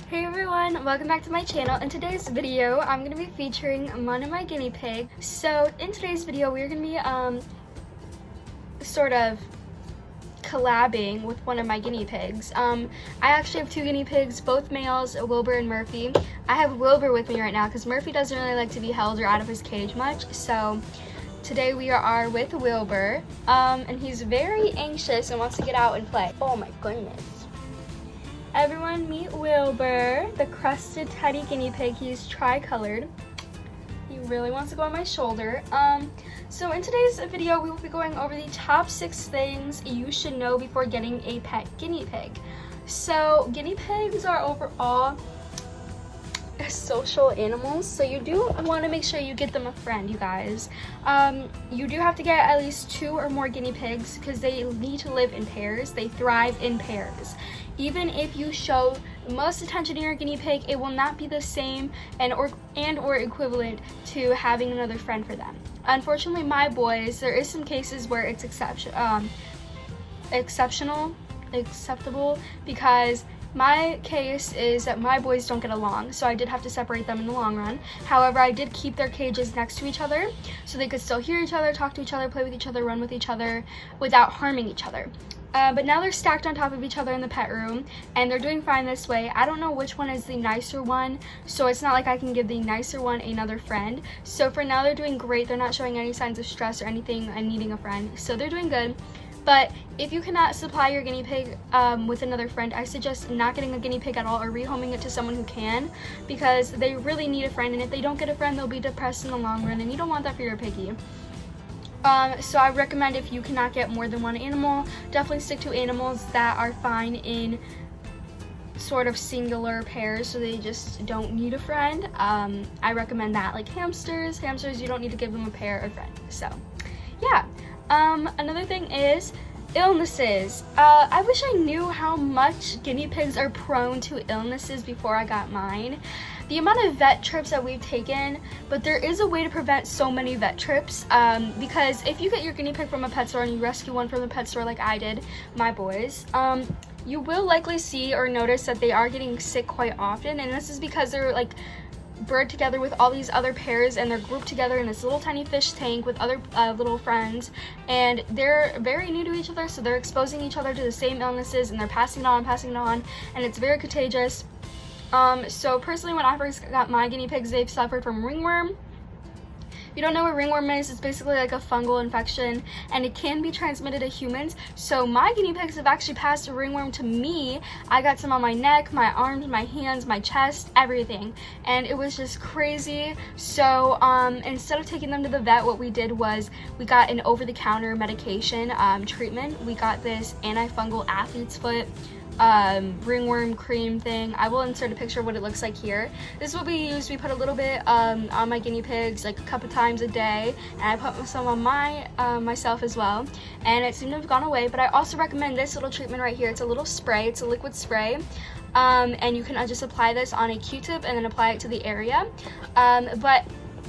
Hey everyone, welcome back to my channel. In today's video, I'm going to be featuring one of my guinea pigs. So in today's video, we're going to be sort of collabing with one of my guinea pigs. I actually have two guinea pigs, both males, Wilbur and Murphy. I have Wilbur with me right now because Murphy doesn't really like to be held or out of his cage much. So today we are with Wilbur, and he's very anxious and wants to get out and play. Oh my goodness. Everyone meet Wilbur, the Crested Teddy guinea pig. He's tri-colored. He really wants to go on my shoulder. So in today's video, we will be going over the top 6 things you should know before getting a pet guinea pig. So guinea pigs are overall social animals, so you do want to make sure you get them a friend, you guys. You do have to get at least 2 or more guinea pigs because they need to live in pairs. They thrive in pairs. Even if you show the most attention to your guinea pig, it will not be the same and or equivalent to having another friend for them. Unfortunately, my boys, there is some cases where it's acceptable because my case is that my boys don't get along, so I did have to separate them in the long run. However, I did keep their cages next to each other so they could still hear each other, talk to each other, play with each other, run with each other without harming each other. But now they're stacked on top of each other in the pet room, and they're doing fine this way. I don't know which one is the nicer one, so it's not like I can give the nicer one another friend. So for now, they're doing great. They're not showing any signs of stress or anything and needing a friend, so they're doing good. But if you cannot supply your guinea pig with another friend, I suggest not getting a guinea pig at all or rehoming it to someone who can, because they really need a friend, and if they don't get a friend, they'll be depressed in the long run, and you don't want that for your piggy. So I recommend, if you cannot get more than one animal, definitely stick to animals that are fine in sort of singular pairs, so they just don't need a friend. I recommend that, like hamsters. Hamsters, you don't need to give them a pair of friends. So yeah. Another thing is illnesses. I wish I knew how much guinea pigs are prone to illnesses before I got mine. The amount of vet trips that we've taken, but there is a way to prevent so many vet trips, because if you get your guinea pig from a pet store and you rescue one from the pet store like I did, my boys, you will likely see or notice that they are getting sick quite often, and this is because they're like bred together with all these other pairs, and they're grouped together in this little tiny fish tank with other little friends, and they're very new to each other, so they're exposing each other to the same illnesses, and they're passing it on, and it's very contagious. So personally, when I first got my guinea pigs, they've suffered from ringworm. If you don't know what ringworm is, it's basically like a fungal infection, and it can be transmitted to humans. So my guinea pigs have actually passed a ringworm to me. I got some on my neck, my arms, my hands, my chest, everything, and it was just crazy. So instead of taking them to the vet, what we did was we got an over-the-counter medication treatment. We got this antifungal athlete's foot ringworm cream thing. I will insert a picture of what it looks like here. This is what we use. We put a little bit on my guinea pigs like a couple times a day, and I put some on myself as well, and it seemed to have gone away. But I also recommend this little treatment right here. It's a little spray. It's a liquid spray, and you can just apply this on a Q-tip and then apply it to the area. But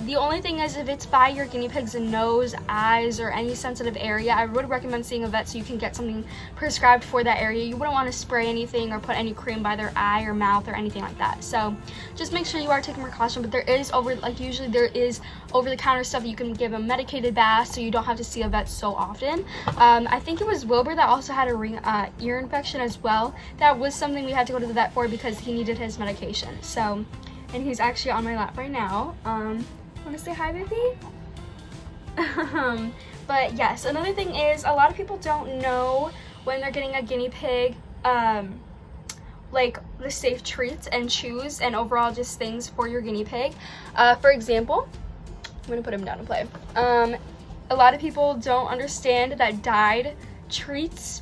the only thing is, if it's by your guinea pig's nose, eyes, or any sensitive area, I would recommend seeing a vet so you can get something prescribed for that area. You wouldn't want to spray anything or put any cream by their eye or mouth or anything like that. So just make sure you are taking precaution. But there is usually there is over-the-counter stuff that you can give a medicated bath, so you don't have to see a vet so often. I think it was Wilbur that also had a ear infection as well. That was something we had to go to the vet for because he needed his medication. So, and he's actually on my lap right now. Want to say hi, baby? But yes, another thing is, a lot of people don't know when they're getting a guinea pig, like the safe treats and chews and overall just things for your guinea pig. For example, I'm gonna put him down and play. A lot of people don't understand that dyed treats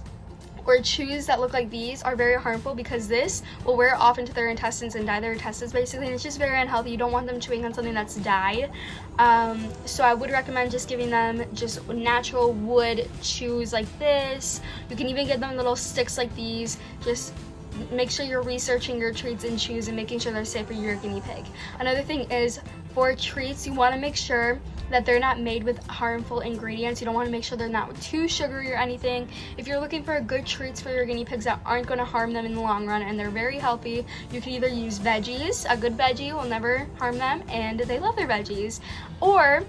or chews that look like these are very harmful, because this will wear off into their intestines and dye their intestines basically, and it's just very unhealthy. You don't want them chewing on something that's dyed. So I would recommend just giving them just natural wood chews like this. You can even get them little sticks like these. Just make sure you're researching your treats and chews and making sure they're safe for your guinea pig. Another thing is, for treats, you want to make sure that they're not made with harmful ingredients. You don't want to make sure they're not too sugary or anything. If you're looking for good treats for your guinea pigs that aren't going to harm them in the long run and they're very healthy, you can either use veggies. A good veggie will never harm them and they love their veggies. Or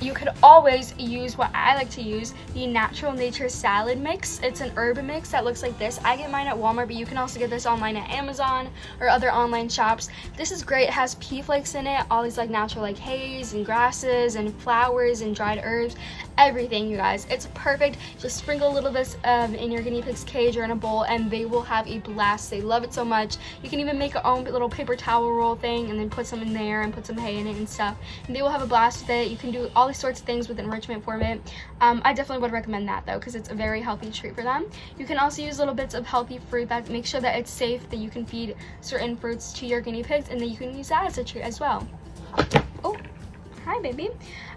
you could always use what I like to use, the Natural Nature Salad Mix. It's an herb mix that looks like this. I get mine at Walmart, but you can also get this online at Amazon or other online shops. This is great. It has pea flakes in it, all these like natural like hays and grasses and flowers and dried herbs, everything, you guys. It's perfect. Just sprinkle a little bit in your guinea pig's cage or in a bowl and they will have a blast. They love it so much. You can even make your own little paper towel roll thing and then put some in there and put some hay in it and stuff. And they will have a blast with it. You can do all these sorts of things with enrichment for it. I definitely would recommend that though, because it's a very healthy treat for them. You can also use little bits of healthy fruit that make sure that it's safe, that you can feed certain fruits to your guinea pigs, and then you can use that as a treat as well. Oh, hi baby.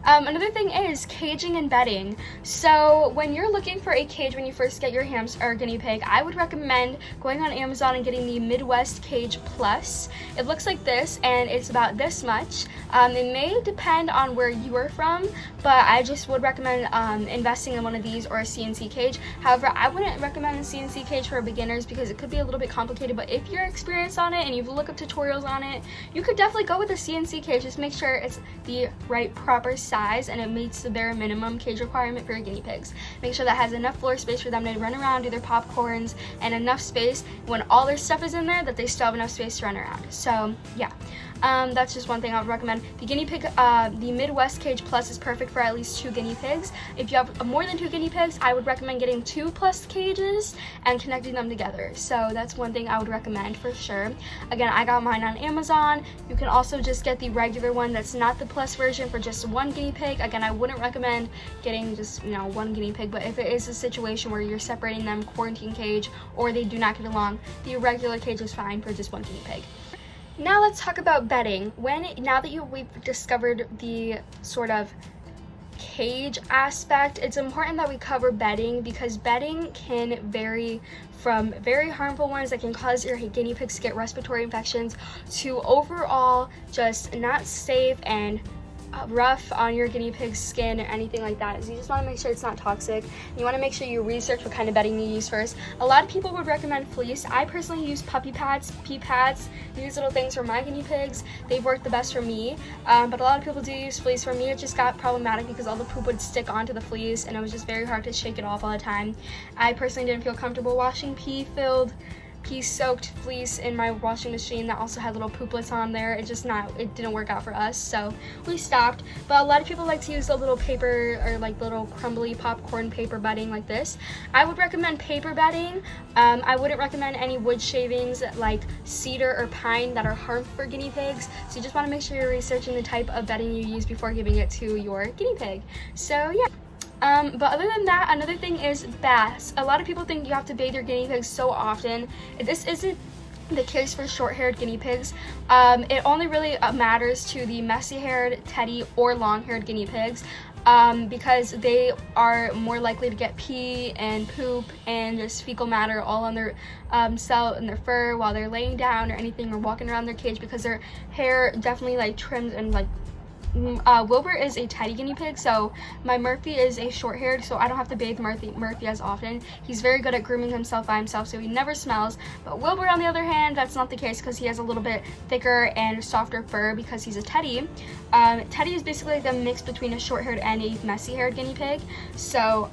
Another thing is caging and bedding. So when you're looking for a cage when you first get your hamster or guinea pig, I would recommend going on Amazon and getting the Midwest Cage Plus. It looks like this and it's about this much. It may depend on where you are from, but I just would recommend investing in one of these or a CNC cage. However, I wouldn't recommend a CNC cage for beginners because it could be a little bit complicated, but if you're experienced on it and you've looked up tutorials on it, you could definitely go with a CNC cage. Just make sure it's the right proper size and it meets the bare minimum cage requirement for your guinea pigs. Make sure that has enough floor space for them to run around, do their popcorns, and enough space when all their stuff is in there that they still have enough space to run around. So yeah, that's just one thing I would recommend. The guinea pig, the Midwest Cage Plus is perfect for at least 2 guinea pigs. If you have more than 2 guinea pigs, I would recommend getting 2 plus cages and connecting them together. So that's one thing I would recommend for sure. Again, I got mine on Amazon. You can also just get the regular one that's not the plus version for just 1 guinea pig. Again, I wouldn't recommend getting just, 1 guinea pig, but if it is a situation where you're separating them, quarantine cage, or they do not get along, the regular cage is fine for just 1 guinea pig. Now let's talk about bedding. Now that we've discovered the sort of cage aspect, it's important that we cover bedding because bedding can vary from very harmful ones that can cause your guinea pigs to get respiratory infections to overall just not safe and rough on your guinea pig's skin or anything like that. So you just want to make sure it's not toxic. You want to make sure you research what kind of bedding you use first. A lot of people would recommend fleece. I personally use puppy pads, pee pads, these little things for my guinea pigs. They've worked the best for me, but a lot of people do use fleece. For me, it just got problematic because all the poop would stick onto the fleece and it was just very hard to shake it off all the time. I personally didn't feel comfortable washing pea-soaked fleece in my washing machine that also had little pooplets on there. It didn't work out for us, so we stopped. But a lot of people like to use the little paper or like little crumbly popcorn paper bedding like this. I would recommend paper bedding. I wouldn't recommend any wood shavings like cedar or pine that are harmful for guinea pigs. So you just want to make sure you're researching the type of bedding you use before giving it to your guinea pig. So yeah. But other than that, another thing is baths. A lot of people think you have to bathe your guinea pigs so often. This isn't the case for short-haired guinea pigs. It only really matters to the messy-haired, teddy, or long-haired guinea pigs because they are more likely to get pee and poop and just fecal matter all on their cell and their fur while they're laying down or anything or walking around their cage because their hair definitely like trims and like Wilbur is a teddy guinea pig, so my Murphy is a short-haired, so I don't have to bathe Murphy as often. He's very good at grooming himself by himself, so he never smells. But Wilbur, on the other hand, that's not the case because he has a little bit thicker and softer fur because he's a teddy. Teddy is basically like the mix between a short-haired and a messy-haired guinea pig, so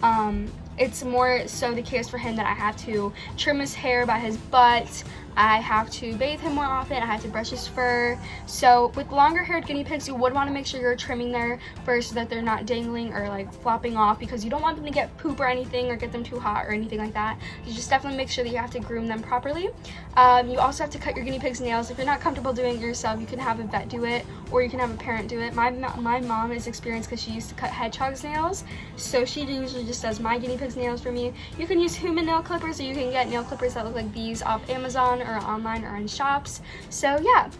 it's more so the case for him that I have to trim his hair by his butt. I have to bathe him more often. I have to brush his fur. So with longer haired guinea pigs, you would want to make sure you're trimming their fur so that they're not dangling or like flopping off because you don't want them to get poop or anything or get them too hot or anything like that. You just definitely make sure that you have to groom them properly. You also have to cut your guinea pig's nails. If you're not comfortable doing it yourself, you can have a vet do it or you can have a parent do it. My mom is experienced because she used to cut hedgehogs' nails. So she usually just does my guinea pig's nails for me. You can use human nail clippers or you can get nail clippers that look like these off Amazon or online or in shops. So yeah,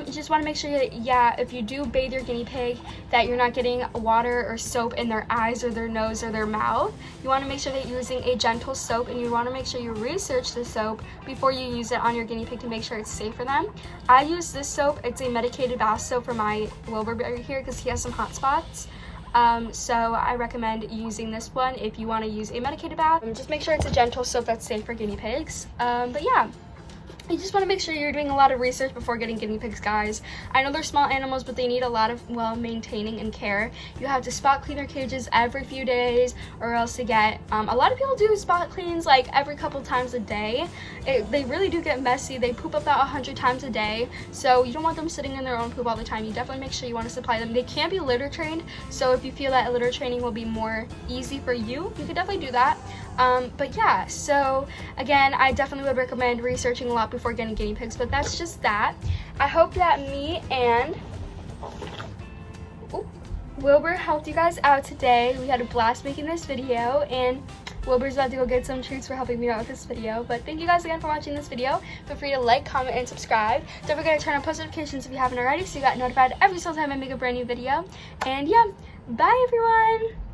you just want to make sure that, yeah, if you do bathe your guinea pig, that you're not getting water or soap in their eyes or their nose or their mouth. You want to make sure that you're using a gentle soap, and you want to make sure you research the soap before you use it on your guinea pig to make sure it's safe for them. I use this soap. It's a medicated bath soap for my Wilbur right here because he has some hot spots. So I recommend using this one if you want to use a medicated bath. Just make sure it's a gentle soap that's safe for guinea pigs. But yeah, you just want to make sure you're doing a lot of research before getting guinea pigs, guys. I know they're small animals, but they need a lot of, well, maintaining and care. You have to spot clean their cages every few days, or else they get, a lot of people do spot cleans like every couple times a day. They really do get messy. They poop about 100 times a day, so you don't want them sitting in their own poop all the time. You definitely make sure you want to supply them. They can be litter trained, so if you feel that litter training will be more easy for you, you could definitely do that. But yeah, so again, I definitely would recommend researching a lot before getting guinea pigs, but that's just that. I hope that me and Wilbur helped you guys out today. We had a blast making this video, and Wilbur's about to go get some treats for helping me out with this video. But thank you guys again for watching this video. Feel free to like, comment, and subscribe. Don't forget to turn on post notifications if you haven't already, so you got notified every single time I make a brand new video. And yeah, bye everyone!